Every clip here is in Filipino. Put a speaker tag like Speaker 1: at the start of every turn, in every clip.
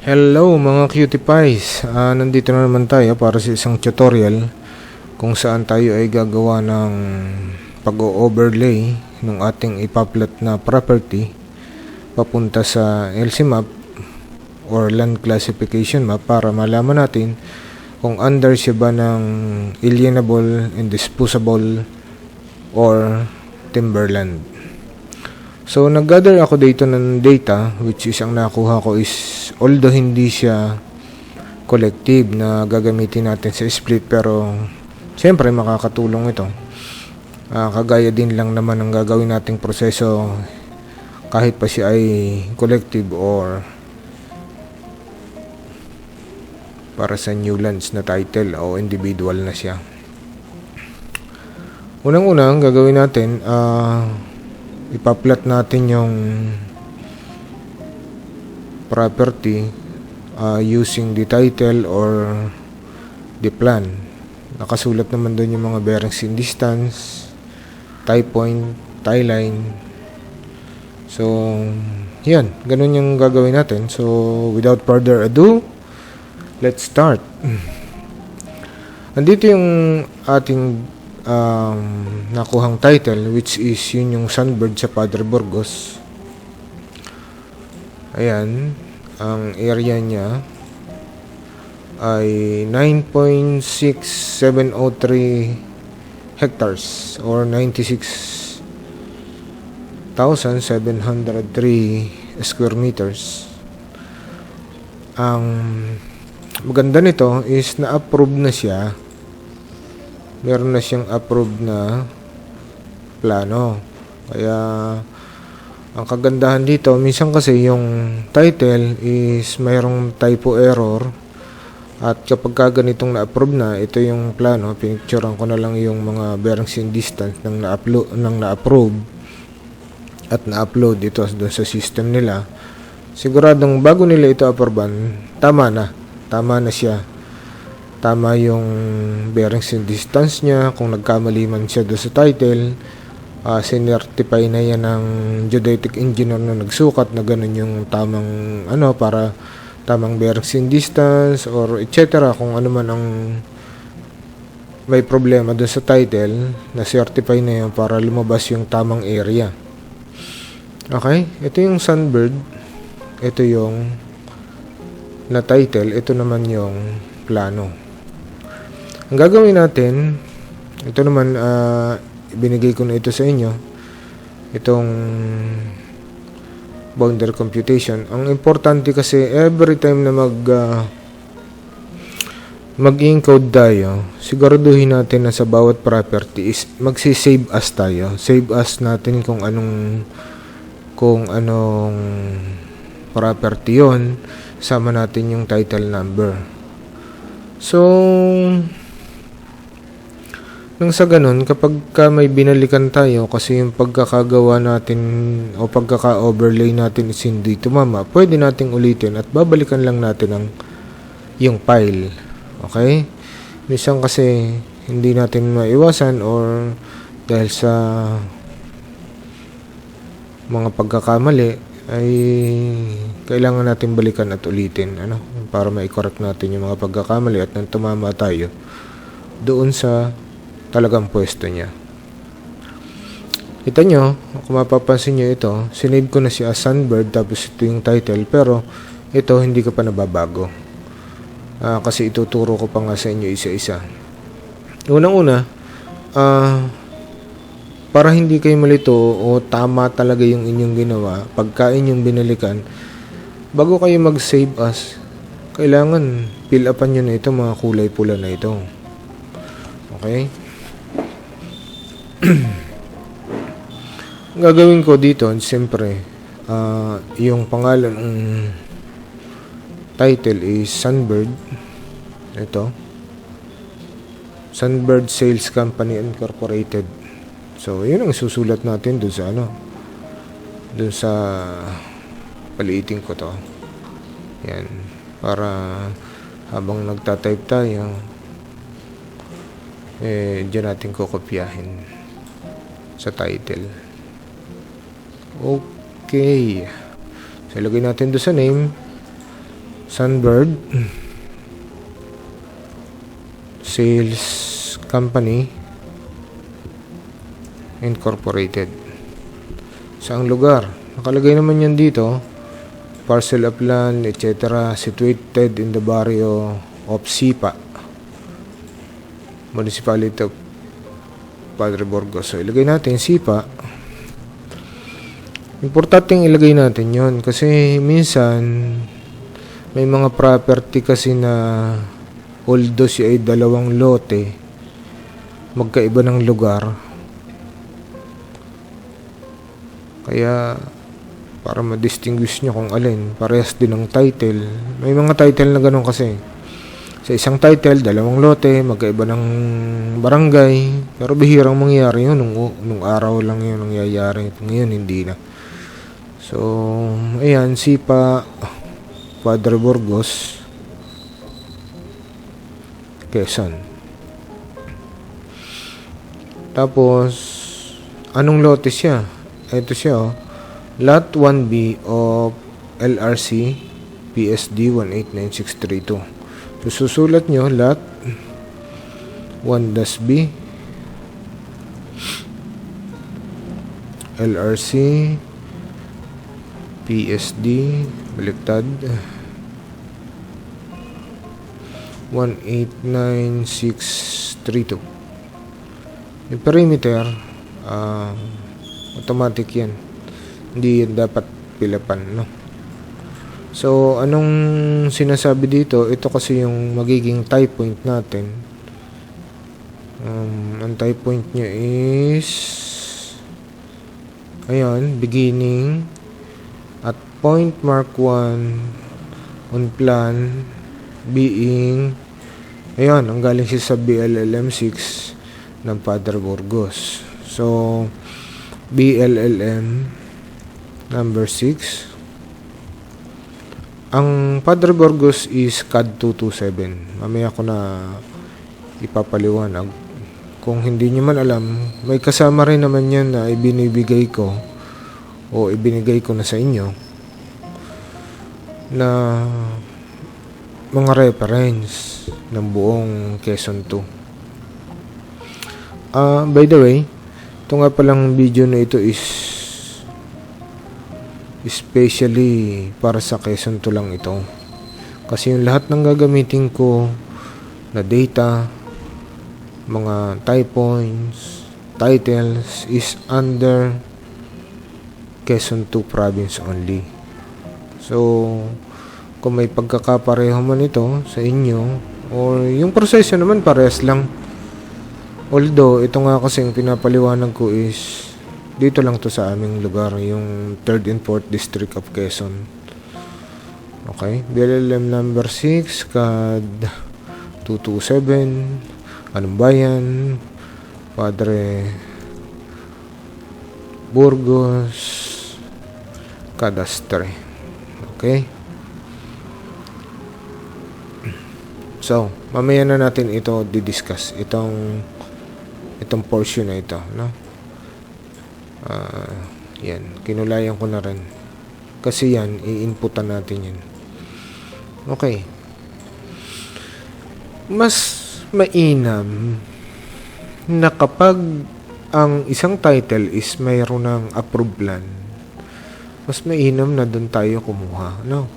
Speaker 1: Hello mga cutie pies, nandito na naman tayo para sa isang tutorial kung saan tayo ay gagawa ng pag-overlay ng ating ipaplot na property papunta sa LC map or land classification map para malaman natin kung under siya ba ng alienable, indisposable or timberland. So, nag-gather ako dito ng data, which is ang nakuha ko is, although hindi siya collective na gagamitin natin sa split, pero siyempre makakatulong ito. Kagaya din lang naman ang gagawin nating proseso kahit pa siya ay collective or para sa new lands na title o individual na siya. Unang-unang gagawin natin, ipa-plot natin yung property using the title or the plan. Nakasulat naman doon yung mga bearings in distance, tie point, tie line. So, yan. Ganun yung gagawin natin. So, without further ado, let's start. Andito yung ating nakuhang title, which is yun yung Sunbird sa Padre Burgos. Ayan, ang area niya ay 9.6703 hectares or 96,703 square meters. Ang maganda nito is na-approve na siya. Meron na siyang approved na plano. Kaya ang kagandahan dito, minsan kasi yung title is mayroong typo error, at kapag ganitong na-approve na, ito yung plano, pinicturean ko na lang yung mga bearings in distance nang na-approve at na-upload ito doon sa system nila. Siguradong bago nila ito approvean, tama na siya. Tama yung bearings in distance niya. Kung nagkamali man siya doon sa title, sinertify na yan ng geodetic engineer na nagsukat na ganun yung tamang para tamang bearings in distance or etc. Kung ano man ang may problema doon sa title, na certify na yan para lumabas yung tamang area. Okay, ito yung Sunbird, ito yung na title, ito naman yung plano. Ang gagawin natin, ito naman, ibinigay ko na ito sa inyo, itong boundary computation. Ang importante kasi, every time na mag-encode tayo, siguraduhin natin na sa bawat property is magsi-save as tayo. Save as natin kung anong property yon, sama natin yung title number. So, nang sa ganun, kapag may binalikan tayo kasi yung pagkakagawa natin o pagkaka-overlay natin is hindi tumama, pwede nating ulitin at babalikan lang natin yung file. Okay? Minsan kasi hindi natin maiwasan or dahil sa mga pagkakamali ay kailangan natin balikan at ulitin para ma-correct natin yung mga pagkakamali at nang tumama tayo doon sa talagang pwesto niya. Kita nyo, kung mapapansin nyo ito, sinave ko na si as Sunbird tapos ito yung title, pero ito hindi ko pa nababago. Kasi ituturo ko pa nga sa inyo isa-isa. Unang-una, para hindi kayo malito o tama talaga yung inyong ginawa, pagka inyong binalikan, bago kayo mag-save as, kailangan fill upan nyo na ito, mga kulay pula na ito. Okay? Gagawin ko dito, siyempre, yung pangalan ng title is Sunbird. Ito. Sunbird Sales Company Incorporated. So, yun ang susulat natin dun sa dun sa paliitin ko to. Yan. Para habang nagtatype tayo, dyan natin kukopyahin sa title. Okay. So, ilagay natin doon sa name. Sunbird Sales Company Incorporated. Saang lugar? Nakalagay naman yan dito. Parcel of land, etc. Situated in the barrio of Sipa, Municipality of Padre Burgos. So, ilagay natin Sipa. Importanteng ilagay natin yon kasi minsan may mga property kasi na although siya ay dalawang lote, magkaiba ng lugar. Kaya para ma-distinguish nyo kung alin, parehas din ng title. May mga title na ganun kasi. Sa isang title, dalawang lote, magkaiba ng barangay. Pero bihirang mangyari yun. Nung araw lang yun nangyayari. Ngayon, hindi na. So, ayan, Sipa, Padre Burgos, Quezon. Tapos, anong lote siya? Ito siya, oh. Lot 1B of LRC PSD 189632. So, susulat nyo, Lot 1-B LRC PSD baliktad 189632. Yung perimeter automatic yan, hindi yan dapat pilapan, no? So anong sinasabi dito? Ito kasi yung magiging tie point natin. Ang tie point nya is ayan, beginning at point mark 1 on plan being, ayan, ang galing siya sa BLLM 6 ng Padre Burgos. So BLLM number 6. Ang Padre Burgos is CAD 227. Mamaya ko na ipapaliwanag. Kung hindi nyo man alam, may kasama rin naman yan na ibinibigay ko o ibinigay ko na sa inyo na mga reference ng buong Quezon 2. By the way, ito nga palang video na ito is especially para sa Quezon 2 lang ito. Kasi yung lahat ng gagamitin ko na data, mga tie points, titles is under Quezon 2 province only. So, kung may pagkakapareho man ito sa inyo, or yung proseso naman parehas lang. Although, ito nga kasi yung pinapaliwanag ko is dito lang to sa aming lugar, yung 3rd and 4th District of Quezon. Okay? BLLM number 6, CAD 227, Anong Bayan, Padre Burgos, Cadastre. Okay? So, mamaya na natin ito di-discuss. Itong portion na ito, no? Yan, kinulayan ko na rin kasi yan, i-inputan natin yan. Okay, mas mainam na kapag ang isang title is mayroon ng approved plan, mas mainam na doon tayo kumuha, no?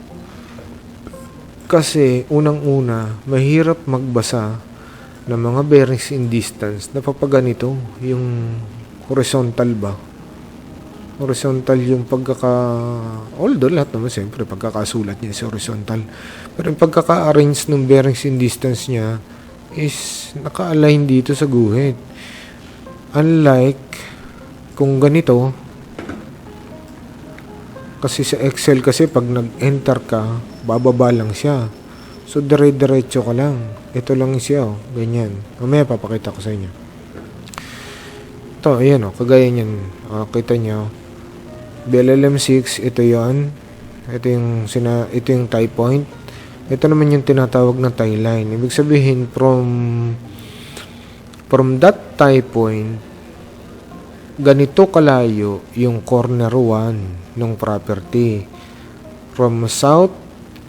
Speaker 1: Kasi unang-una, mahirap magbasa ng mga bearings in distance na papaganito, yung horizontal ba? Horizontal yung although lahat naman siyempre pagkakasulat niya sa horizontal, pero yung pagkaka-arrange ng bearings in distance niya is naka-align dito sa guhit. Unlike kung ganito, kasi sa Excel kasi pag nag-enter ka, bababa lang siya. So dire-diretso ka lang. Ito lang siya, oh, ganyan. Mamaya papakita ko sa inyo. Ito, ayan, oh, kagaya niyan. Kita niyo. BLLM 6, ito 'yon. Ito yung tie point. Ito naman yung tinatawag na tie line. Ibig sabihin from that tie point, ganito kalayo yung corner 1 ng property. From south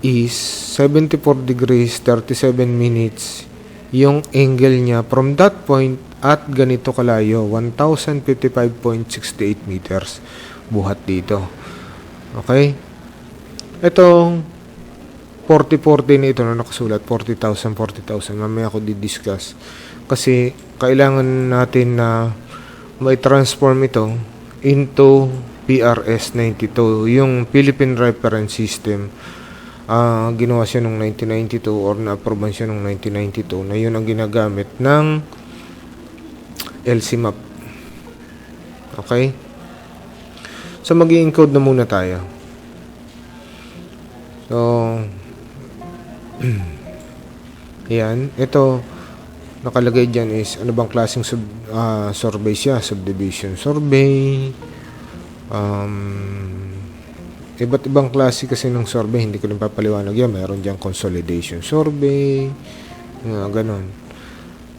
Speaker 1: is 74 degrees 37 minutes yung angle niya from that point at ganito kalayo, 1055.68 meters buhat dito. Okay? Ito 40-40 na ito na nakasulat, 40,000. Mamaya ako di-discuss. Kasi kailangan natin na may transform ito into PRS-92, yung Philippine Reference System. Ginawa siya noong 1992 or na-approve siya noong 1992 na yun ang ginagamit ng LCMAP. Okay? So, mag-i-encode na muna tayo. So, yan. Ito, nakalagay dyan is, ano bang klaseng survey siya? Subdivision survey. Iba't ibang klase kasi ng survey, hindi ko rin papaliwanag yan. Mayroon dyan consolidation survey, ganon.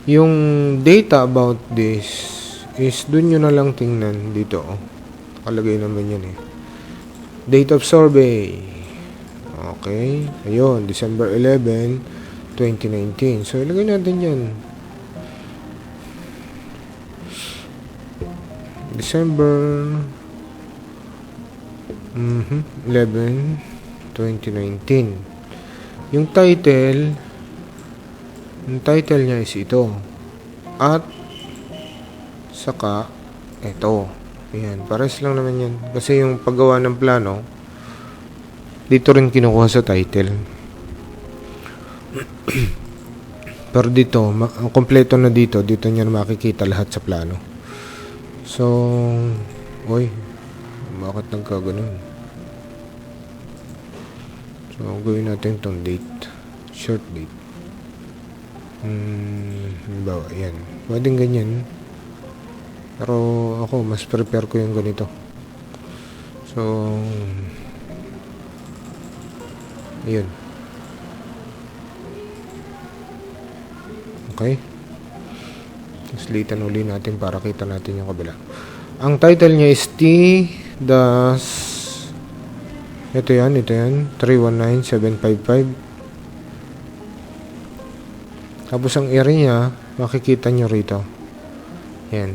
Speaker 1: Yung data about this is dun nyo na lang tingnan dito. Nakalagay naman yan eh. Date of survey. Okay. Ayun, December 11, 2019. So, ilagay natin yan. December 11, 2019. Yung title niya is ito. At saka ito. Ayan, pares lang naman yan. Kasi yung paggawa ng plano, dito rin kinukuha sa title. Pero dito, ang kompleto na dito nyo na makikita lahat sa plano. So, bakit nagkaganon? So, gawin natin itong date. Short date. Bawa, yan. Pwedeng ganyan. Pero ako, mas prepare ko yung ganito. So, yun. Okay. Translatean uli natin para kita natin yung kabila. Ang title niya is ito yan, 319755. Tapos ang area niya, makikita nyo rito. Yan.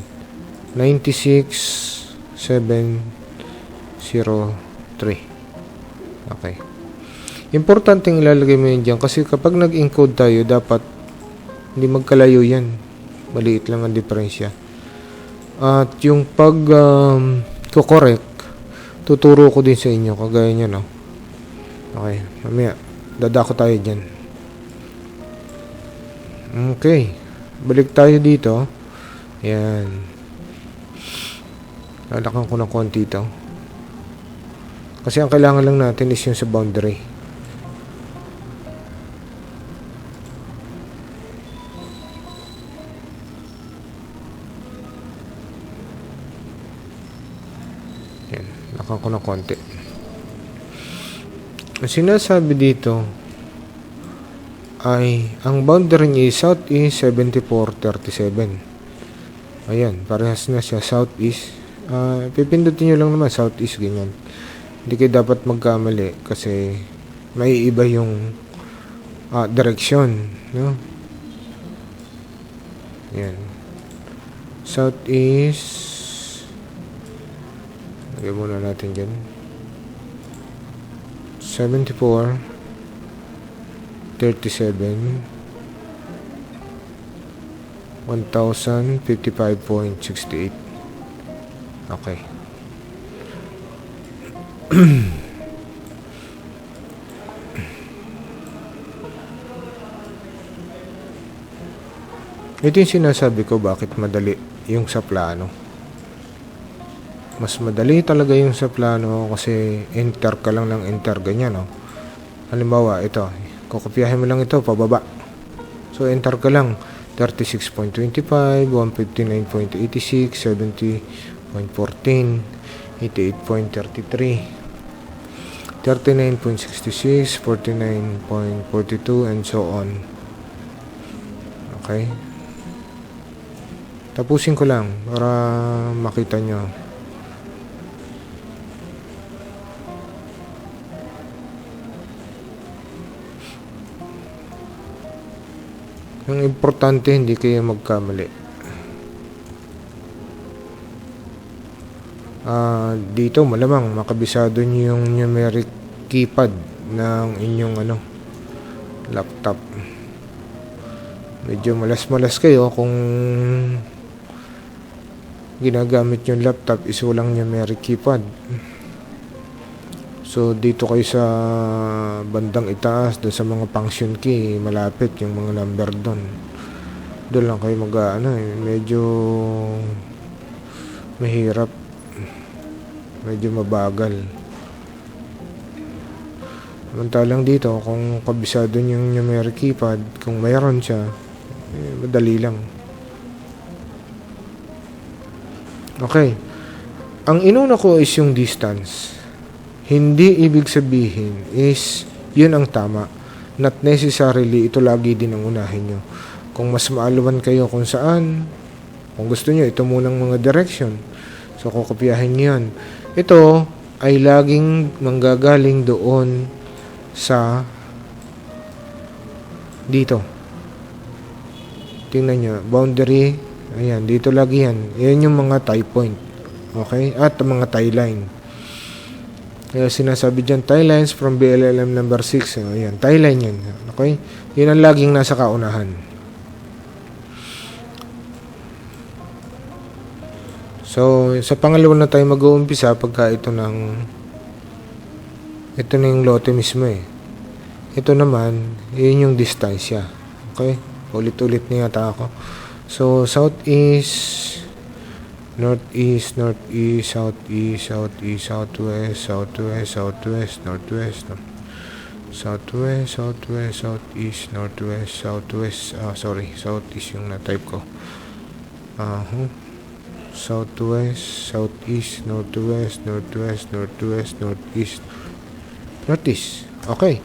Speaker 1: 96703. Okay. Importante ilalagay mo yun dyan kasi kapag nag-encode tayo, dapat hindi magkalayo yan. Maliit lang ang diferensya. At yung pag-correct, tuturo ko din sa inyo. Kagaya nyo, no? Okay. Mamaya, dadako tayo dyan. Okay. Balik tayo dito. Yan. Lalakan ko ng konti ito. Kasi ang kailangan lang natin is yung sa boundary. Yan. Lalakan ko ng konti. Ang sinasabi dito ay ang boundary niya is southeast 7437. Ayan, parehas na siya southeast. Pipindutin nyo lang naman southeast, ganyan. Hindi kayo dapat magkamali kasi may iba yung direksyon, no? Ayan. Southeast. Lagyan muna natin dyan. 74 37 1055.68. Okay. Ito yung sinasabi ko bakit madali yung sa plano. Mas madali talaga yung sa plano kasi enter ka lang ng enter, ganyan, no? Halimbawa, ito, kukopyahin mo lang ito, pababa. So, enter ka lang, 36.25, 159.86, 70.14, 88.33, 39.66, 49.42, and so on. Okay? Tapusin ko lang para makita nyo. Ang importante, hindi kayo magkamali. Dito malamang makabisado nyo yung numeric keypad ng inyong laptop. Medyo malas-malas kayo kung ginagamit yung laptop is walang numeric keypad. So dito kayo sa bandang itaas, doon sa mga function key, malapit yung mga number doon. Doon lang kayo medyo mahirap, medyo mabagal. Samantalang dito, kung kabisado nyo yung numeric keypad, kung mayroon siya, madali lang. Okay. Ang inuna ko is yung distance. Hindi ibig sabihin is yun ang tama. Not necessarily ito lagi din ang unahin nyo. Kung mas maaluman kayo kung saan, kung gusto nyo, ito munang mga direction. So, kukopyahin nyo yan. Ito ay laging manggagaling doon sa dito. Tingnan nyo, boundary. Ayan, dito lagi yan. Yan yung mga tie point. Okay? At mga tie line. Kaya sinasabi dyan, tie lines from BLLM number 6. Ayan, tie line yan. Okay? Yun ang laging nasa kaunahan. So, sa pangalawa na tayo mag-uumpisa pagka ito na yung lote mismo eh. Ito naman, yun yung distansya. Okay? Ulit-ulit na yata ako. So, southeast, northeast, northeast, southeast, southeast, southwest, southwest, southwest, northwest, southwest, southwest, southeast, northwest, southwest, southeast yung na-type ko. Southwest, southeast, northwest, northwest, northwest, northeast, northeast. Okay.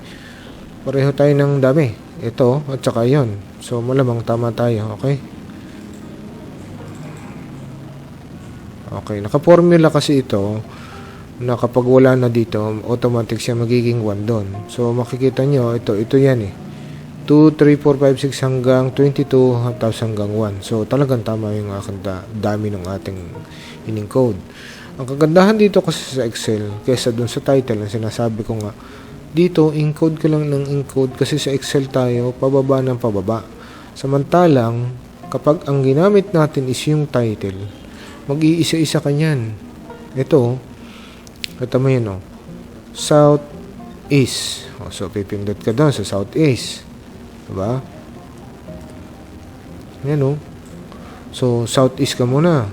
Speaker 1: Pareho tayo ng dami. Ito at saka yun. So, malamang tama tayo. Okay. Okay. Naka-formula kasi ito na kapag wala na dito, automatic siya magiging 1 doon. So, makikita nyo, ito yan eh. 2, 3, 4, 5, 6 hanggang 22 tapos hanggang 1. So, talagang tama yung dami ng ating in-encode. Ang kagandahan dito kasi sa Excel, kesa dun sa title na sinasabi ko nga, dito, encode ko lang ng encode kasi sa Excel tayo, pababa ng pababa. Samantalang, kapag ang ginamit natin is yung title, mag-iisa-isa kanyan. Ito mo yun, South East. So, pipindot ka doon sa South East. Diba? Yan So, southeast ka muna.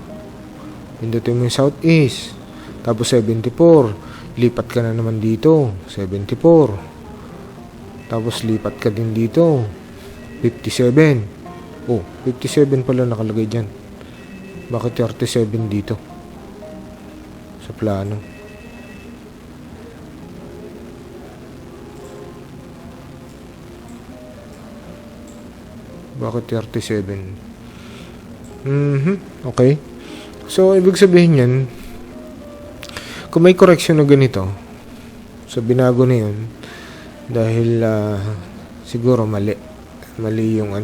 Speaker 1: Pindutin mo yung southeast. Tapos 74. Lipat ka na naman dito. 74. Tapos lipat ka din dito. 57. 57 pala nakalagay dyan. Bakit 37 dito? Sa plano. Bakit 37? Okay. So, ibig sabihin yan, kung may correction na ganito, so binago na yun, dahil siguro mali yung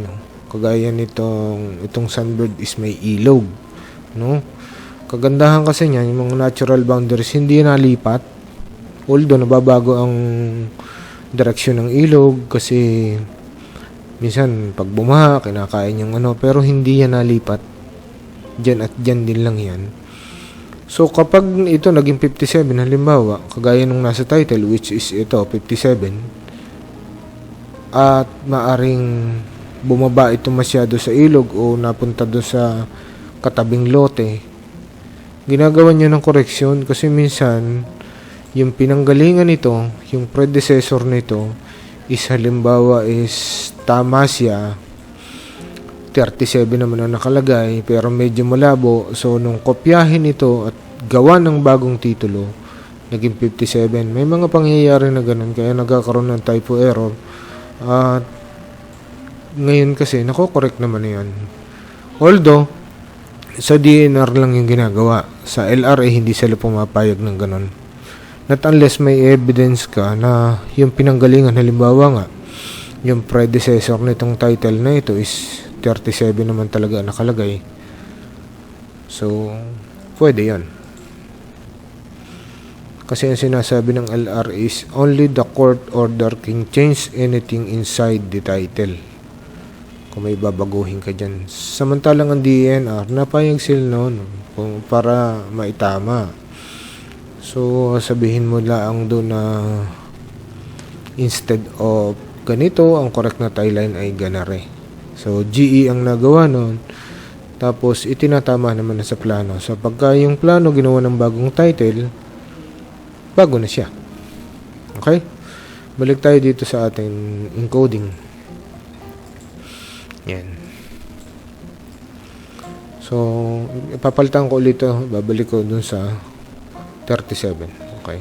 Speaker 1: kagaya itong sunbird is may ilog, no? Kagandahan kasi niyan, yung mga natural boundaries, hindi nalipat, although nababago ang direksyon ng ilog, kasi minsan, pag bumaha, kinakain yung pero hindi yan nalipat. Diyan at diyan din lang yan. So, kapag ito naging 57, halimbawa, kagaya nung nasa title, which is ito, 57, at maaring bumaba ito masyado sa ilog o napunta doon sa katabing lote, ginagawa nyo ng koreksyon kasi minsan, yung pinanggalingan nito, yung predecessor nito, is halimbawa is tama siya, 37 naman ang nakalagay pero medyo malabo, so nung kopyahin ito at gawa ng bagong titulo naging 57. May mga pangyayari na ganun kaya nagkakaroon ng typo error at ngayon kasi nako-correct naman yan, although sa DNR lang yung ginagawa, sa LRA hindi sila pumapayag ng ganun, not unless may evidence ka na yung pinanggalingan, halimbawa nga yung predecessor nitong title na ito is 37 naman talaga nakalagay. So, pwede yan. Kasi ang sinasabi ng LR is only the court order can change anything inside the title. Kung may babaguhin ka dyan. Samantalang ang DENR, napayag sila noon para maitama. So, sabihin mo lang doon na instead of ganito, ang correct na timeline ay ganare. So, GE ang nagawa noon. Tapos, itinatama naman na sa plano. So, pagka yung plano ginawa ng bagong title, bago na siya. Okay? Balik tayo dito sa ating encoding. Yan. So, ipapalitan ko ulit ito. Babalik ko dun sa 37. Okay.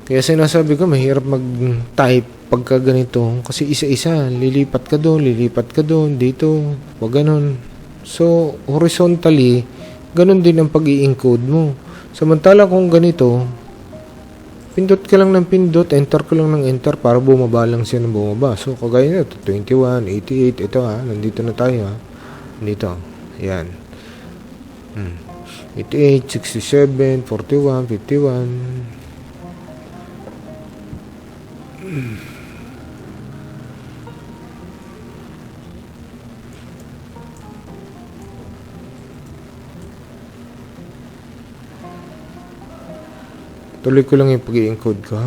Speaker 1: Kaya sinasabi ko, mahirap mag-type pagka ganito. Kasi isa-isa, lilipat ka doon, dito, wag ganun. So, horizontally, ganun din ang pag-i-encode mo. Samantala kung ganito, pindot ka lang ng pindot, enter ka lang ng enter para bumaba lang siya ng bumaba. So, kagaya nito, 21, 88, ito nandito na tayo Dito, yan. 88, 67, 41, 51. Tuloy ko lang yung pag-i-encode ko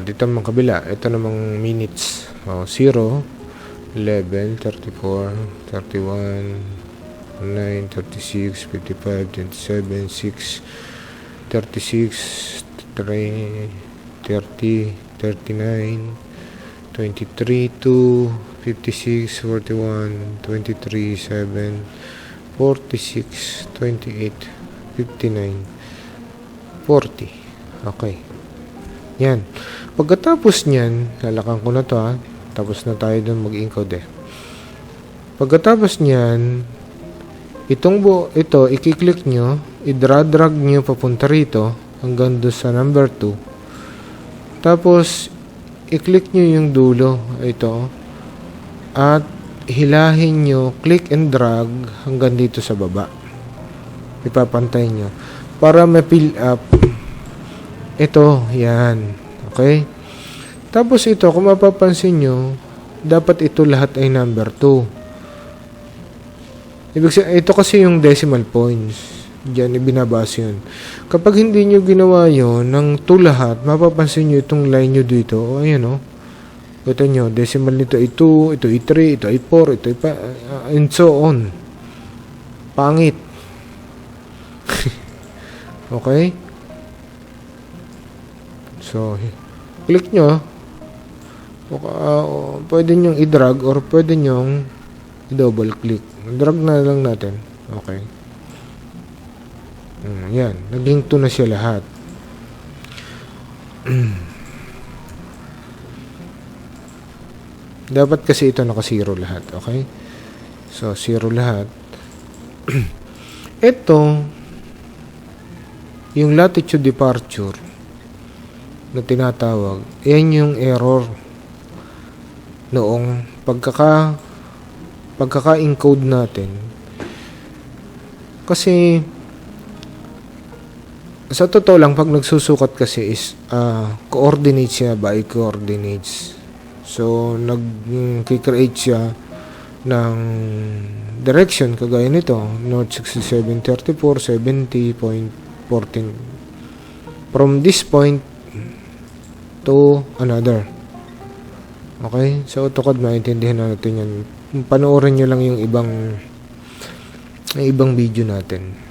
Speaker 1: dito naman kabila. Ito namang minutes. 0, 11, 34, 31, 9, 36, 55, 27, 6, 36, 3, 30, 39, 23, 2, 56, 41, 23, 7, 46, 28, 59, 40. Okay. Yan. Pagkatapos niyan, lalakan ko na to Tapos na tayo dun mag-encode Pagkatapos niyan, ito, i-click nyo, i-drag nyo papunta rito, hanggang doon sa number 2. Tapos, i-click nyo yung dulo, ito, at hilahin nyo, click and drag, hanggang dito sa baba. Ipapantay nyo. Para ma-fill up, ito, yan. Okay? Tapos ito, kung mapapansin nyo, dapat ito lahat ay number 2. Ibig sabihin, ito kasi yung decimal points. Diyan, ibinabase yun. Kapag hindi nyo ginawa yun, ng 2 lahat, mapapansin nyo itong line nyo dito. Ayan Ito nyo, decimal nito ay 2, ito ay 3, ito ay 4, ito ay and so on. Pangit. Okay? So, click nyo. Pwede nyo i-drag or pwede nyo i-double click. Drag na lang natin. Okay. Yan. Naging 2 na siya lahat. Dapat kasi ito naka-0 lahat. Okay? So, 0 lahat. Ito, yung latitude departure na tinatawag, yan yung error noong pagkaka-encode natin. Kasi sa totoo lang, pag nagsusukat kasi is coordinates siya by coordinates. So, nag-create siya ng direction kagaya nito, north 6734, 70.14 from this point to another. Okay? Sa AutoCAD maintindihan natin yan. Panoorin nyo lang yung ibang video natin.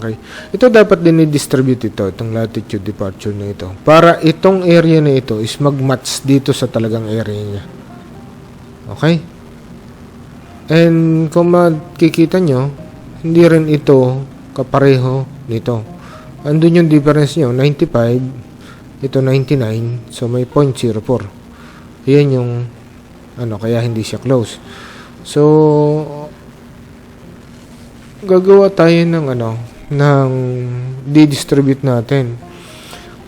Speaker 1: Okay? Ito dapat din i-distribute itong latitude departure na ito. Para itong area na ito is mag-match dito sa talagang area niya. Okay? And kung makikita nyo, hindi rin ito kapareho nito. Andun yung difference nyo, 95, ito 99, so may 0.04. Yan yung, kaya hindi siya close. So, gagawa tayo ng ng di-distribute natin.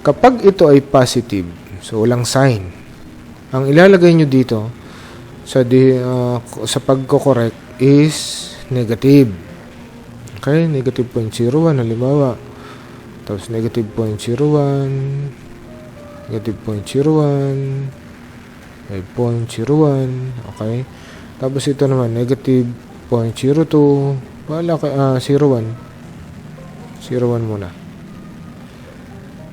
Speaker 1: Kapag ito ay positive, so walang sign, ang ilalagay nyo dito sa pagko-correct is negative. Okay, negative 0.01 halimbawa. Tapos negative 0.01, negative 0.01, 5.01, okay. Tapos ito naman, negative 0.02, wala ka, 01. 01 muna.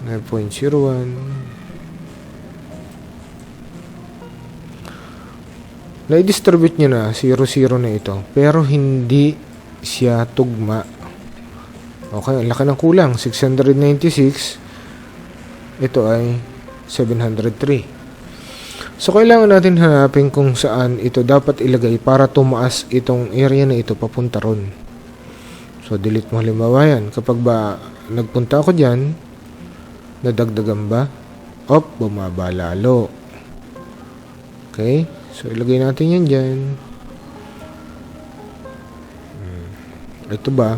Speaker 1: 9.01. Na-distribute nyo na, 00 na ito. Pero hindi siya tugma. Okay, ang laki ng kulang. 696. Ito ay 703. So, kailangan natin hanapin kung saan ito dapat ilagay para tumaas itong area na ito papunta ron. So, delete mo halimbawa yan. Kapag ba nagpunta ako dyan, nadagdagan ba? Bumaba lalo. Okay? So, ilagay natin yan dyan. Ito ba?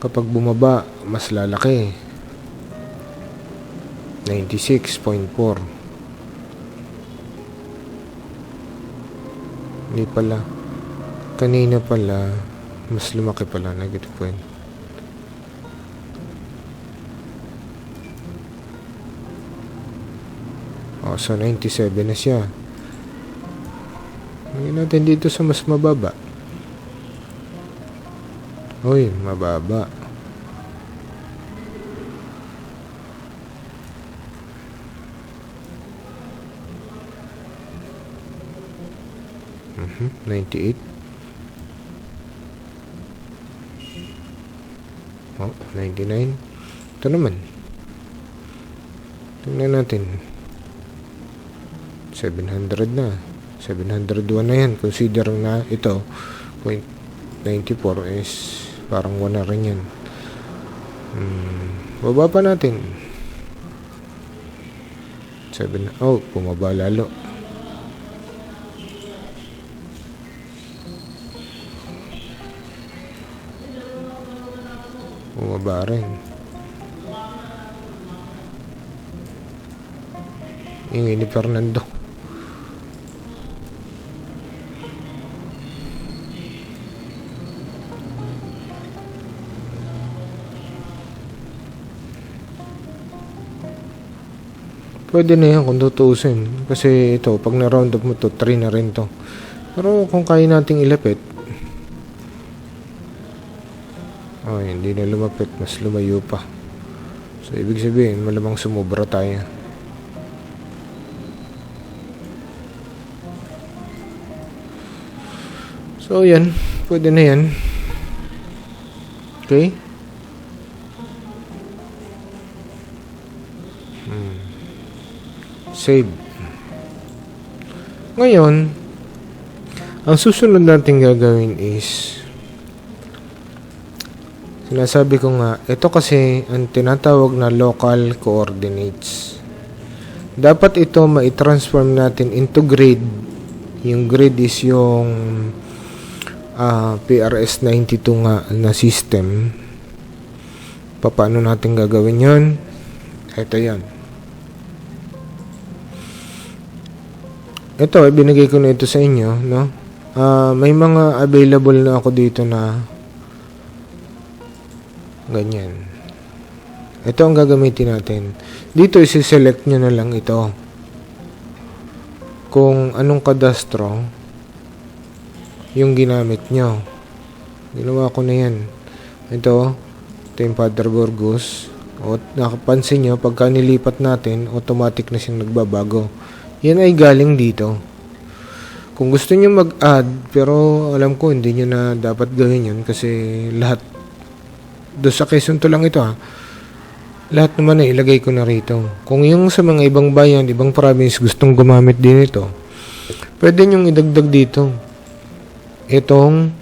Speaker 1: Kapag bumaba, mas lalaki. 96.4. Hindi pala. Kanina pala, mas lumaki pala. Negative point. So 97 na siya. Lagyan natin dito sa mas mababa. Uy, mababa. Mm-hmm, 98. 99. Ito naman. Tingnan natin. 700 na. 701 na yan. Consider na ito. 0.94 is parang 1 na rin yan. Baba pa natin. 7. Bumaba lalo. Bumaba rin. Ingay ni Fernando. Pwede na yan kung tutuusin. Kasi ito, pag na-round up mo to, 3 na rin to. Pero kung kaya nating ilapit, hindi na lumapit. Mas lumayo pa. So, ibig sabihin, malamang sumubra tayo. So, yan. Pwede na yan. Okay? Save. Ngayon, ang susunod natin gagawin is sinasabi ko nga, ito kasi ang tinatawag na local coordinates. Dapat ito ma-transform natin into grid. Yung grid is yung PRS-92 nga na system. Paano natin gagawin yon? Ito yan. Ito, binigay ko na ito sa inyo, no? May mga available na ako dito na ganyan. Ito ang gagamitin natin. Dito, isi-select nyo na lang ito. Kung anong kadastro yung ginamit nyo. Ginawa ko na yan. Ito yung Father Burgos. O, nakapansin nyo, pagka nilipat natin, automatic na siyang nagbabago. Yan ay galing dito. Kung gusto nyo mag-add, pero alam ko hindi nyo na dapat gawin yun kasi lahat doon sa Quezon to lang ito lahat naman ay ilagay ko na rito. Kung yung sa mga ibang bayan, ibang province gustong gumamit din ito, pwede nyong idagdag dito itong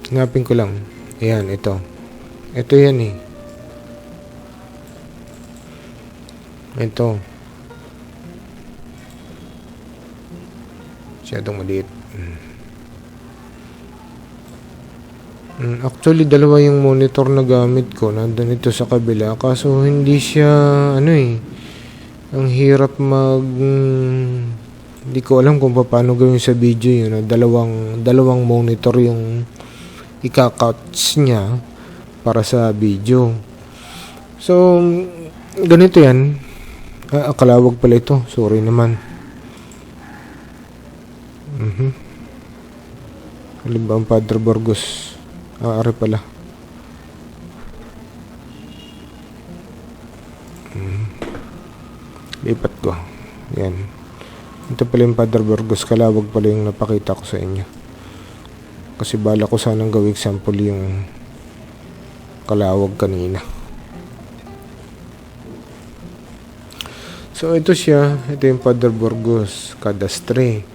Speaker 1: hanapin ko lang. Ayan, ito yan eh. Ito. Siyadong maliit. Actually, dalawa yung monitor na gamit ko. Nandun ito sa kabila. Kaso, hindi siya, ang hirap hindi ko alam kung paano gawin sa video yun. Dalawang monitor yung ika-cuts niya para sa video. So, ganito yan. Kalawag pala ito. Sorry naman. Halimbawa ang Padre Burgos. Ari pala. Lipat ko. Yan. Ito pala yung Padre Burgos. Kalawag pala yung napakita ko sa inyo. Kasi bala ko sanang gawing example yung kalawag kanina. So, ito siya. Ito yung Padre Burgos. Cadastre.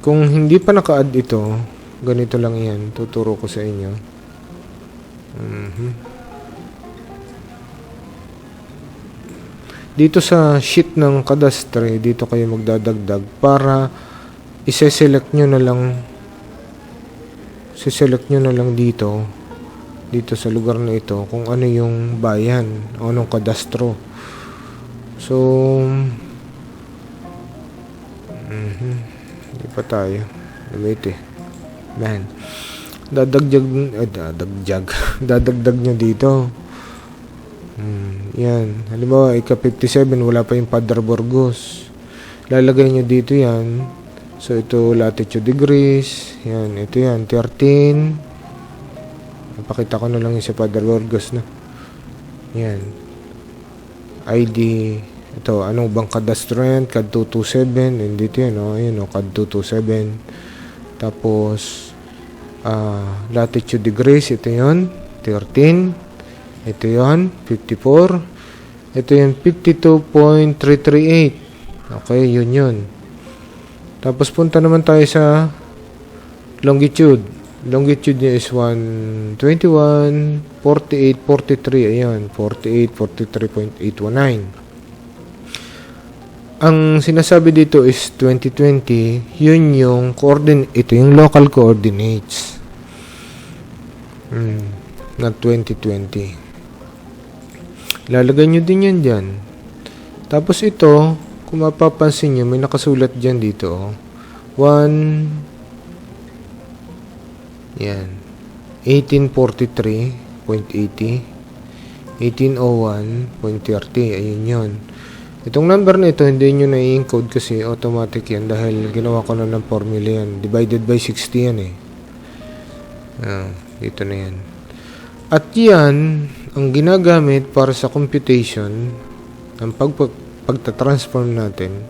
Speaker 1: Kung hindi pa naka-add ito, ganito lang yan. Tuturo ko sa inyo. Dito sa sheet ng Cadastre, dito kayo magdadagdag para i-select nyo na lang dito sa lugar na ito kung ano yung bayan o anong kadastro. So, hindi pa tayo. Wait Man. Dadagdag nyo dito. Yan. Halimbawa, ika-57, wala pa yung Padre Burgos. Lalagay nyo dito yan. So, ito, latitude degrees. Yan, ito yan, 13. Napakita ko na lang yung sa Padre Burgos na. Yan. ID. Ito, anong bang kadastro yan? CAD 227. And dito yan, Ayun, CAD 227. Tapos, latitude degrees. Ito yun, 13. Ito yun, 54. Ito yun, 52.338. Okay, yun. Tapos punta naman tayo sa longitude. Longitude niya is 121, 48, 43. Ayan, 48, 43.819. Ang sinasabi dito is 2020. Yun yung coordinate. Ito yung local coordinates. Not 2020. Lalagay nyo din yan dyan. Tapos ito, kung mapapansin nyo, may nakasulat dyan dito. 1843.80, 1801.30. Ayun yun. Itong number na ito, hindi nyo na-encode kasi automatic yan dahil ginawa ko na ng formula yan. Divided by 60 yan dito na yan. At yan, ang ginagamit para sa computation, ang pagtatransform natin,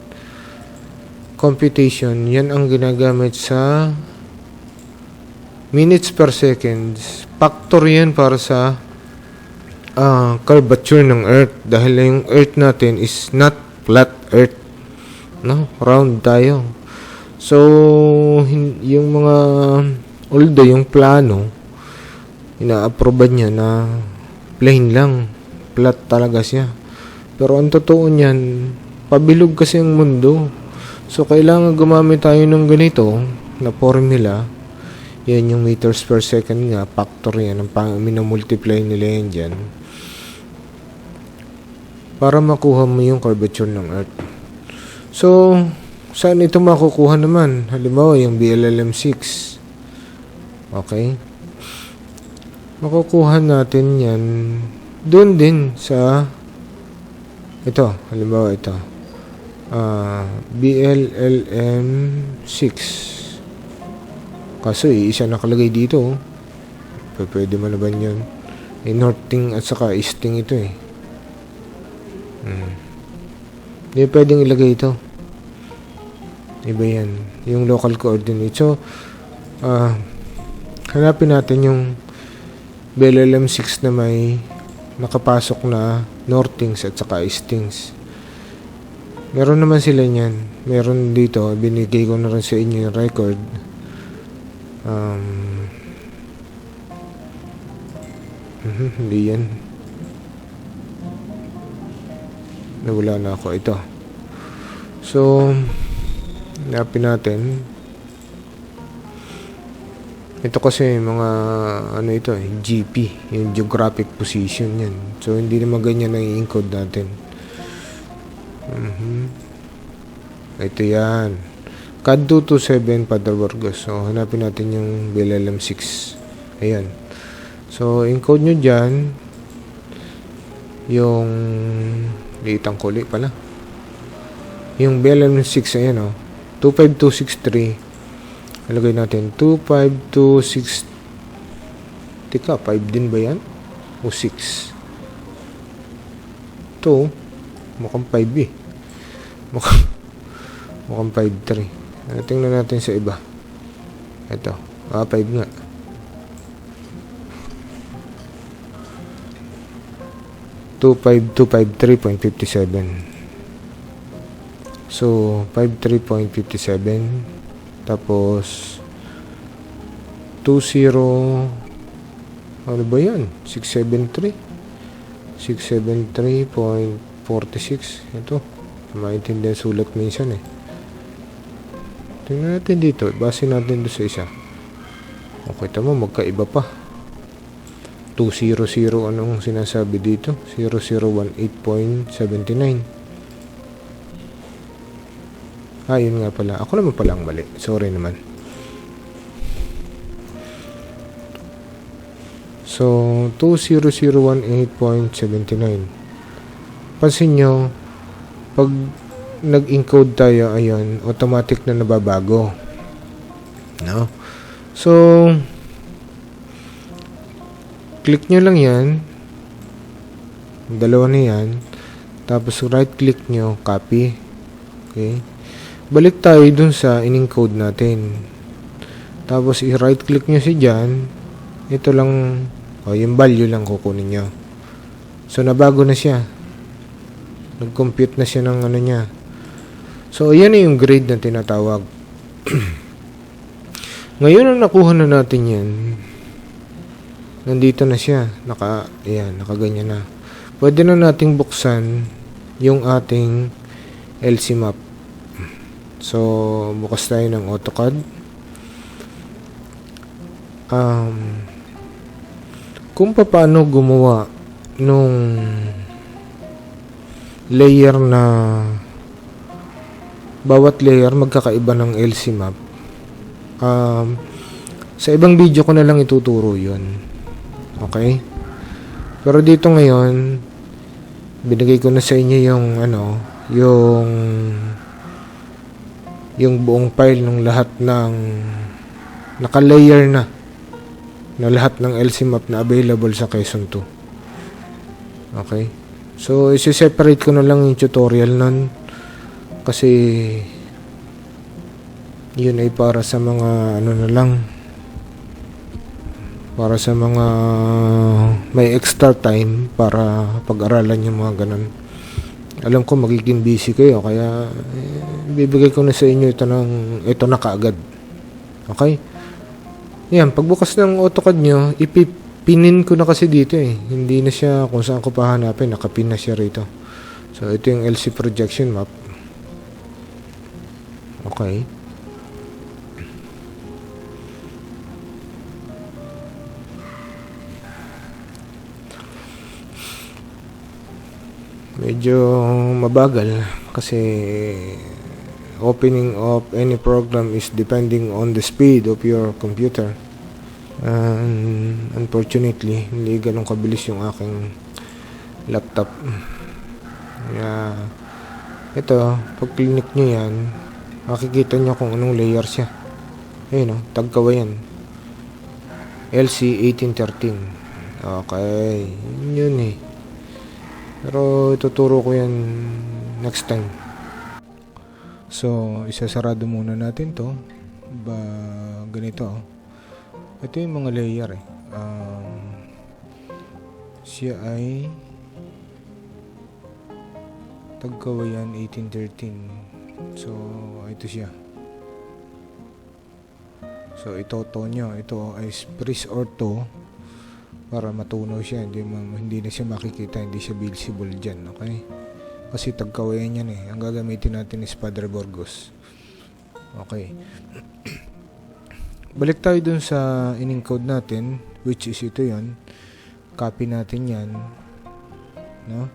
Speaker 1: computation, yan ang ginagamit sa minutes per seconds. Factor yan para sa curvature ng Earth. Dahil yung Earth natin is not flat Earth. Round tayo. So, yung mga, although yung plano, ina-approve niya na plain lang. Flat talaga siya. Pero ang totoo niyan, pabilog kasi ang mundo. So, kailangan gumamit tayo ng ganito na formula. Yan yung meters per second nga. Factor yan. Ang minamultiply nila yan dyan. Para makuha mo yung curvature ng Earth. So, saan ito makukuha naman? Halimbawa, yung BLLM6. Okay? Makukuha natin yan doon din sa ito, halimbawa ito BLLM6. Kaso isa nakalagay dito pwede malaban yun. Northing at saka easting ito hindi pwedeng ilagay ito, iba yan yung local coordinate. So hanapin natin yung BLLM6 na may nakapasok na northings at saka eastings. Meron naman sila niyan. Meron dito, binigay ko na rin sa inyo yung record. Hindi yan. Nawala na ako. Ito. So, hanapin natin. Ito kasi mga ano ito GP, yung geographic position yan. So hindi naman ganyan ang i-encode natin. Ito yan. CAD 227 Padre Burgos. So hanapin natin yung BLLM 6. Ayan. So encode nyo dyan yung liitang kuli pala. Yung BLLM 6, ayan o. 25263. Ilagay natin 25263. Tika, 5 din ba yan? O 6? Ito, mukhang 5 eh. Mukhang 5-3. Tingnan natin sa iba. Ito, 5 nga. $25253.57. So, 53.57. Tapos 20, ano ba yan? 673 673.46. Ito, maintindihan sulat minsan eh. Tingnan natin dito, base natin doon sa isa. Okay, tama, magkaiba pa. 200, anong sinasabi dito? 0018.79. Yun nga pala. Ako naman pala ang mali. Sorry naman. So, 20018.79. Pansin nyo, pag nag-encode tayo, ayun, automatic na nababago. No? So, click nyo lang yan. Dalawa na yan. Tapos, right-click nyo, copy. Okay? Balik tayo dun sa in-encode natin. Tapos, i-right click nyo si dyan. Ito lang, yung value lang kukunin nyo. So, nabago na siya. Nag-compute na siya ng ano niya. So, ayan na yung grade na tinatawag. Ngayon na nakuha na natin yan. Nandito na siya. Nakaganyan na. Pwede na nating buksan yung ating LC map. So, bukas tayo ng AutoCAD. Kung paano gumawa nung layer na bawat layer magkakaiba ng LC map. Sa ibang video ko na lang ituturo yun. Okay? Pero dito ngayon, binigay ko na sa inyo yung buong file ng lahat ng naka-layer na lahat ng LC map na available sa Quezon 2. Okay? So, isi-separate ko na lang yung tutorial nun kasi yun ay para sa mga para sa mga may extra time para pag-aralan yung mga ganun. Alam ko magiging busy kayo kaya bibigay ko na sa inyo ito na kaagad. Okay? Yan, pagbukas ng AutoCAD nyo, ipipinin ko na kasi dito eh. Hindi na siya kung saan ko pahanapin, nakapin na siya rito. So, ito yung LC projection map. Okay. Medyo mabagal kasi opening of any program is depending on the speed of your computer. Unfortunately, hindi ganun kabilis yung aking laptop. Ito, pag click nyo yan, makikita nyo kung anong layer siya. Ayun o, tagkawa yan. LC 1813. Okay, yun eh. Pero ituturo ko yan next time. So, isasarado muna natin to. Ganito. Ito yung mga layer eh. Siya ay Tagkawayan 1813. So, ito siya. So, ito nyo. Ito ay Breeze Ortho para matunaw siya, hindi na siya makikita, hindi siya visible dyan, okay? Kasi tagkawayan yan eh. Ang gagamitin natin is Padre Burgos. Okay. balik tayo dun sa in-encode natin, which is ito yon. Copy natin yan, no?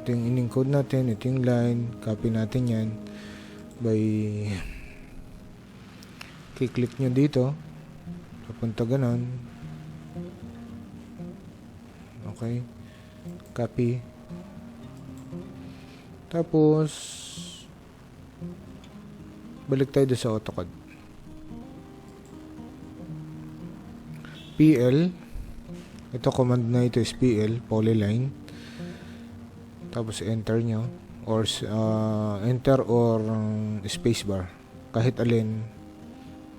Speaker 1: Ito yung in-encode natin, ito yung line, copy natin yan by click nyo dito, papunta ganon. Okay, copy. Tapos balik tayo sa AutoCAD. PL, ito command na ito is PL, polyline. Tapos enter nyo, or enter or spacebar, kahit alin,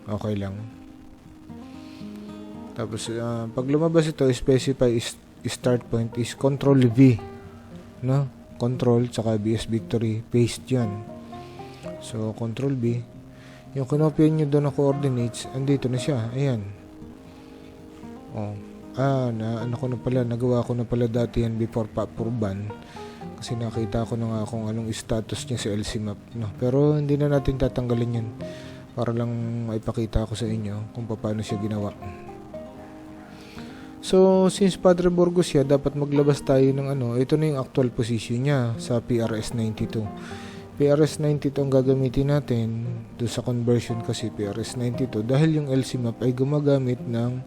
Speaker 1: okay lang. Tapos pag lumabas ito, specify start point is Control V, no? Control tsaka BS Victory, paste yan. So Control V, yung kinopya nyo doon na coordinates, andito na siya, ayan. Nagawa ko na pala dati yan before pa-approvean, kasi nakita ko na nga kung anong status niya sa LC map, no? Pero hindi na natin tatanggalin yan, para lang maipakita ko sa inyo kung paano siya ginawa. So since Padre Burgos siya, dapat maglabas tayo ng ito na yung actual position niya sa PRS-92. PRS-92 ang gagamitin natin doon sa conversion, kasi PRS-92 dahil yung LC map ay gumagamit ng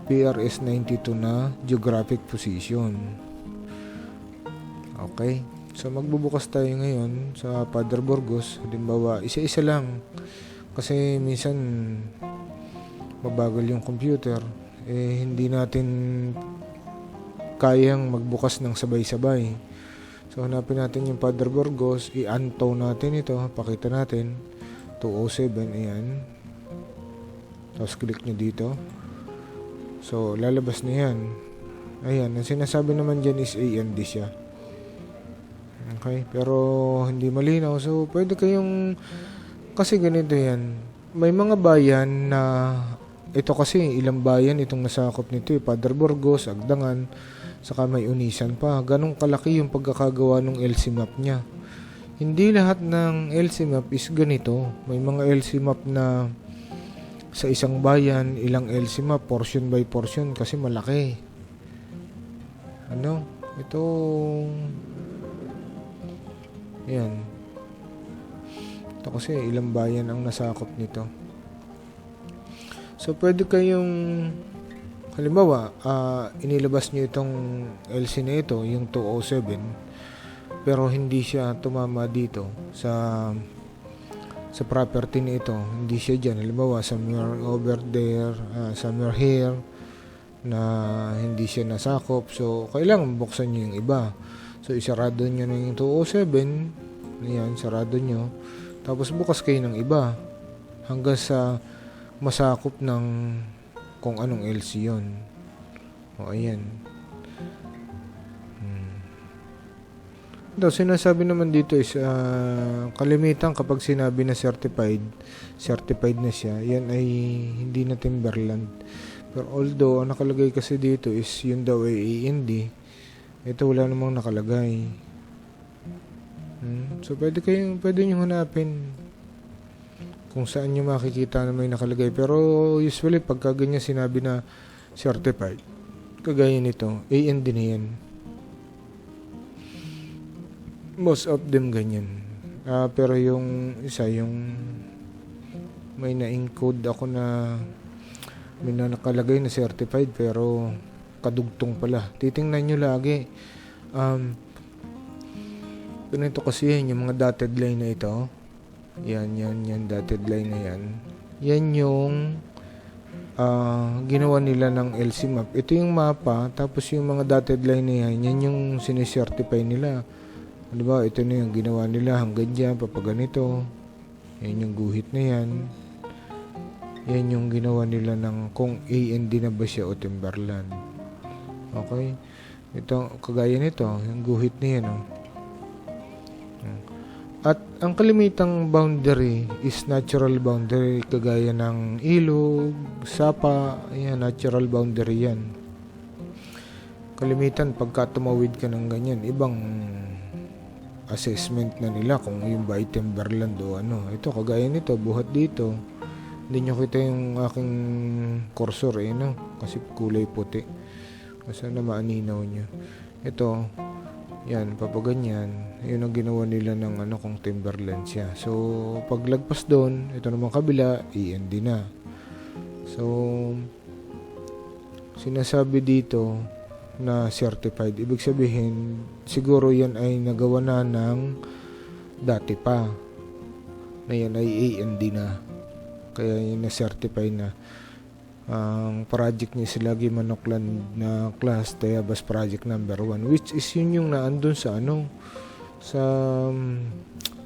Speaker 1: PRS-92 na geographic position. Okay, so magbubukas tayo ngayon sa Padre Burgos. Halimbawa, isa-isa lang, kasi minsan mabagal yung computer, hindi natin kayang magbukas ng sabay-sabay. So hanapin natin yung Padre Burgos, i-untow natin ito, pakita natin 207, ayan. Tapos click nyo dito, so lalabas na yan. Ayan, ang sinasabi naman dyan is AND siya. Okay, pero hindi malinaw. So pwede kayong, kasi ganito yan, may mga bayan na ito, kasi ilang bayan itong nasakop nito, Padre Burgos, Agdangan, saka may Unisan pa. Ganong kalaki yung pagkakagawa ng LC map niya. Hindi lahat ng LC map is ganito. May mga LC map na sa isang bayan, ilang LC map, portion by portion, kasi malaki. Ito, yan. Ito kasi ilang bayan ang nasakop nito. So pwede kayong, halimbawa, inilabas nyo itong LC na ito, yung 207, pero hindi siya tumama dito sa property na ito. Hindi siya dyan. Halimbawa, somewhere over there, somewhere here, na hindi siya nasakop. So kailangan buksan nyo yung iba. So isarado nyo na yung 207, ayan, sarado nyo, tapos bukas kayo ng iba hanggang sa masakop ng kung anong LC yun. O ayan. Sinasabi naman dito is kalimitan kapag sinabi na certified na siya, yan ay hindi na timberland. Pero although ang nakalagay kasi dito is yun daw ay AND, ito wala namang nakalagay. So pwede nyo hanapin kung saan nyo makikita na may nakalagay. Pero usually pagka ganyan sinabi na certified, kagaya nito, AND na yan. Most of them ganyan. Pero yung isa, yung may na-encode ako na may nakalagay na certified pero kadugtong pala. Titingnan nyo lagi. Ganito kasi yan, yung mga dotted line na ito. Yan, dotted line na yan. Yan yung ginawa nila ng LC map. Ito yung mapa, tapos yung mga dotted line na yan, yan yung sinicertify nila. Diba? Ito na yung ginawa nila hanggang dyan, papaganito. Yan yung guhit na yan. Yan yung ginawa nila ng kung AND na ba siya o timberland. Okay? Ito, kagaya nito, yung guhit na yan. At ang kalimitang boundary is natural boundary, kagaya ng ilog, sapa, yan, natural boundary yan. Kalimitan, pagka tumawid ka ng ganyan, ibang assessment na nila kung yung ba ay timberland o ano. Ito, kagaya nito, buhat dito. Hindi nyo kita yung aking cursor no? Kasi kulay puti. Sana maaninaw nyo. Ito, yan, papaganyan. Yun ang ginawa nila ng kung timberland siya. So, paglagpas doon, ito naman kabila, END na. So, sinasabi dito na certified. Ibig sabihin, siguro yan ay nagawa na ng dati pa. Na yan ay END na. Kaya yun na-certify na. Ang project niya si Lagi Manoklan na class Tayabas project number 1, which is yun yung naandun sa sa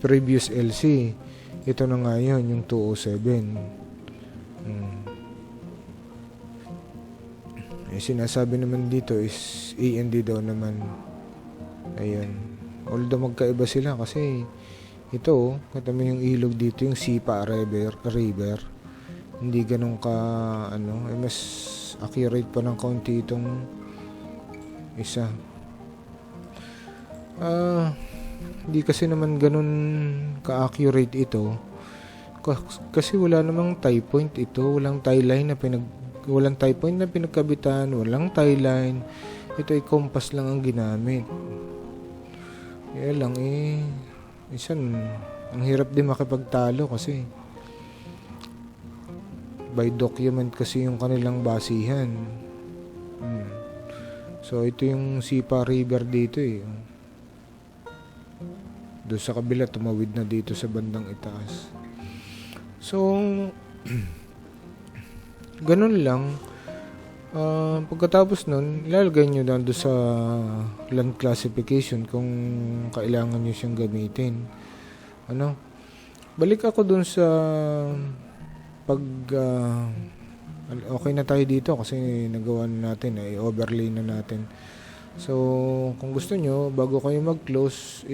Speaker 1: previous LC. Ito na nga yun, yung 207. Sinasabi naman dito is END daw naman. Ayun. Although magkaiba sila kasi ito, kita mo yung ilog dito, yung Sipa River. Hindi ganun ka, mas accurate pa ng kaunti itong isa. Hindi kasi naman ganun ka-accurate ito. Kasi wala namang tie point ito. Walang tie point na pinagkabitan. Walang tie line. Ito ay compass lang ang ginamit. Kaya lang ang hirap din makipagtalo kasi by document kasi yung kanilang basihan. So ito yung Sipa River dito doon sa kabila, tumawid na dito sa bandang itaas. So ganun lang. Pagkatapos nun, ilalagay nyo doon sa land classification kung kailangan nyo siyang gamitin. Balik ako doon sa okay na tayo dito kasi nagawa na natin, overlay na natin. So kung gusto nyo, bago kayo mag-close,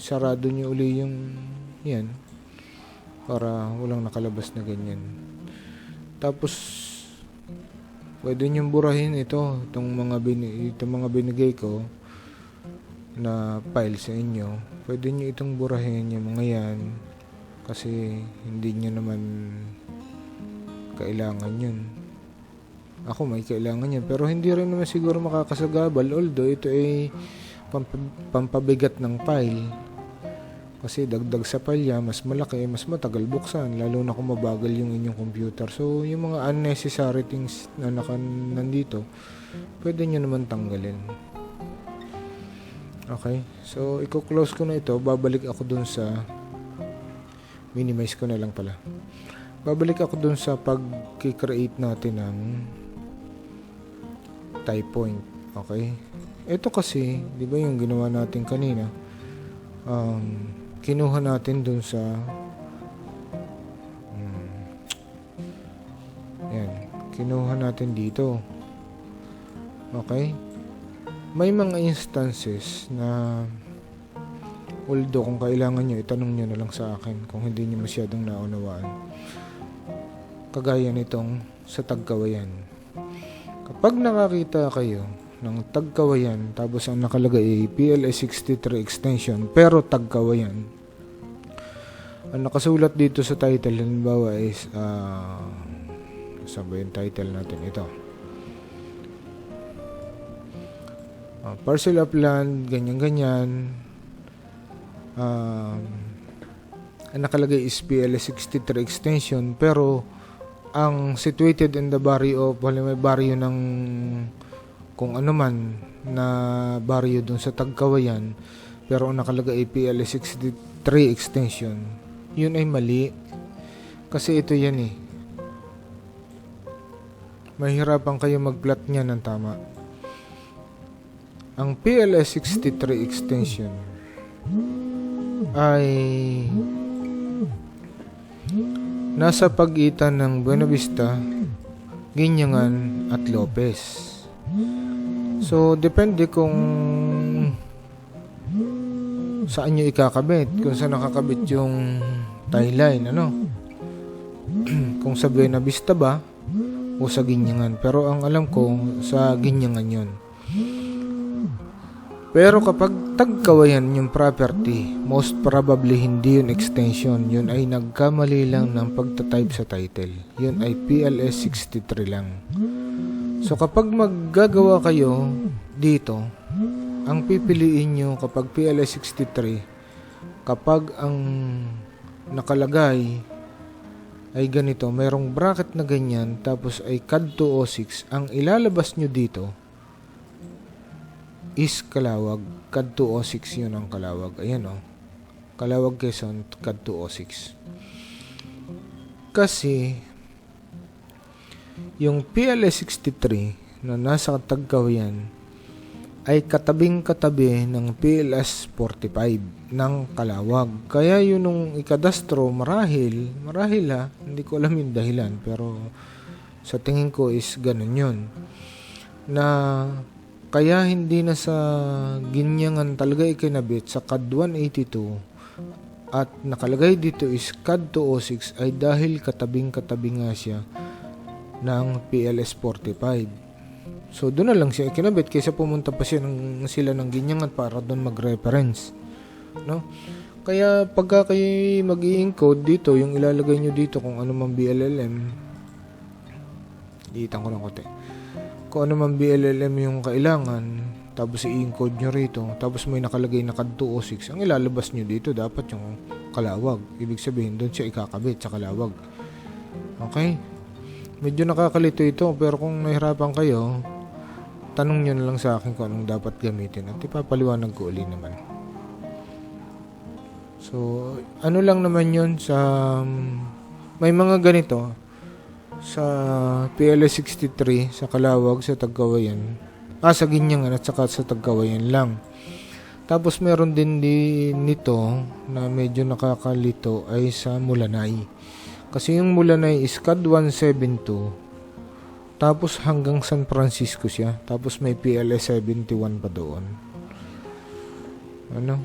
Speaker 1: sarado nyo uli yung yan para walang nakalabas na ganyan. Tapos pwede nyo burahin itong mga binigay ko na file sa inyo. Pwede nyo itong burahin yung mga yan kasi hindi nyo naman kailangan yun. Ako may kailangan yan, pero hindi rin naman siguro makakasagabal, although ito ay pampabigat ng file. Kasi dagdag sa palya, mas malaki, mas matagal buksan, lalo na kung mabagal yung inyong computer. So, yung mga unnecessary things na nandito, pwede nyo naman tanggalin. Okay? So, i-close ko na ito. Babalik ako dun sa minimize ko na lang pala. Babalik ako dun sa pag-create natin ng tie point. Okay? Ito kasi, di ba yung ginawa natin kanina? Kinuha natin dun sa yan, kinuha natin dito. Okay? May mga instances na although kung kailangan nyo, itanong nyo na lang sa akin kung hindi nyo masyadong naunawaan. Kagaya nitong sa Tagkawayan. Kapag nakakita kayo ng Tagkawayan tapos ang nakalagay ay PLS63 extension pero Tagkawayan, ang nakasulat dito sa title halimbawa is saan ba yung title natin? Ito, parcel of land ganyan ang nakalagay is PLS63 extension pero ang situated in the barrio of barrio ng kung ano man na barrio dun sa Tagkawayan pero ang nakalagay ay PLS63 extension, yun ay mali kasi ito yan mahirapan kayo mag-plot niya ng tama. Ang PLS63 extension ay nasa pagitan ng Buena Vista, Ginyangan at Lopez. So, depende kung saan nyo ikakabit. Kung saan nakakabit yung tie line, kung sa Buena Vista ba o sa Ginyangan. Pero ang alam ko, sa Ginyangan yun. Pero kapag tagkawayan yung property, most probably hindi yun extension. Yun ay nagkamali lang ng pagtatype sa title. Yun ay PLS 63 lang. So kapag maggagawa kayo dito, ang pipiliin nyo kapag PLS 63, kapag ang nakalagay ay ganito, mayroong bracket na ganyan, tapos ay CAD 206, ang ilalabas nyo dito is Calawag. CAD 206 yun ang Calawag. Ayan o. Calawag Quezon, CAD 206. Kasi, yung PLS 63 na nasa tagkawayan ay katabing-katabi ng PLS 45 ng Calawag. Kaya yun nung ikadastro, marahil hindi ko alam yung dahilan, pero sa tingin ko is ganun yun. Na kaya hindi na sa ginyangan talaga ikinabit sa CAD 182 at nakalagay dito is CAD 206 ay dahil katabing-katabi nga siya ng PLS 45. So doon na lang siya ikinabit kaysa pumunta pa sila ng ginyangan para doon mag-reference. No? Kaya pagka kayo mag-i-encode dito, yung ilalagay nyo dito kung ano mang BLLM, iitan ko lang konti. Kung ano man BLLM yung kailangan, tapos i-encode nyo rito, tapos may nakalagay na CAD 206, ang ilalabas nyo dito dapat yung Calawag. Ibig sabihin, doon siya ikakabit sa Calawag. Okay? Medyo nakakalito ito, pero kung nahirapan kayo, tanong nyo na lang sa akin kung anong dapat gamitin at ipapaliwanag ko uli naman. So, ano lang naman yun sa may mga ganito sa PLS 63 sa Calawag, sa Tagkawayan, sa Ginyangan at saka sa Tagkawayan lang. Tapos meron din nito na medyo nakakalito ay sa Mulanay. Kasi yung Mulanay is CAD 172 tapos hanggang San Francisco siya, tapos may PLS 71 pa doon. Ano?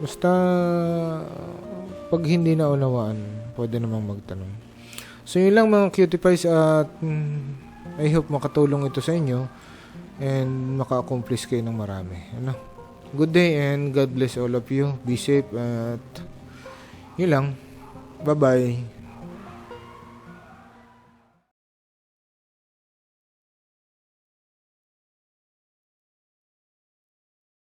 Speaker 1: Basta pag hindi na unawaan, pwede namang magtanong. So yun lang mga cutie pies, at I hope makatulong ito sa inyo and maka-accomplish kayo ng marami. Ano? Good day and God bless all of you. Be safe at yun lang. Bye-bye.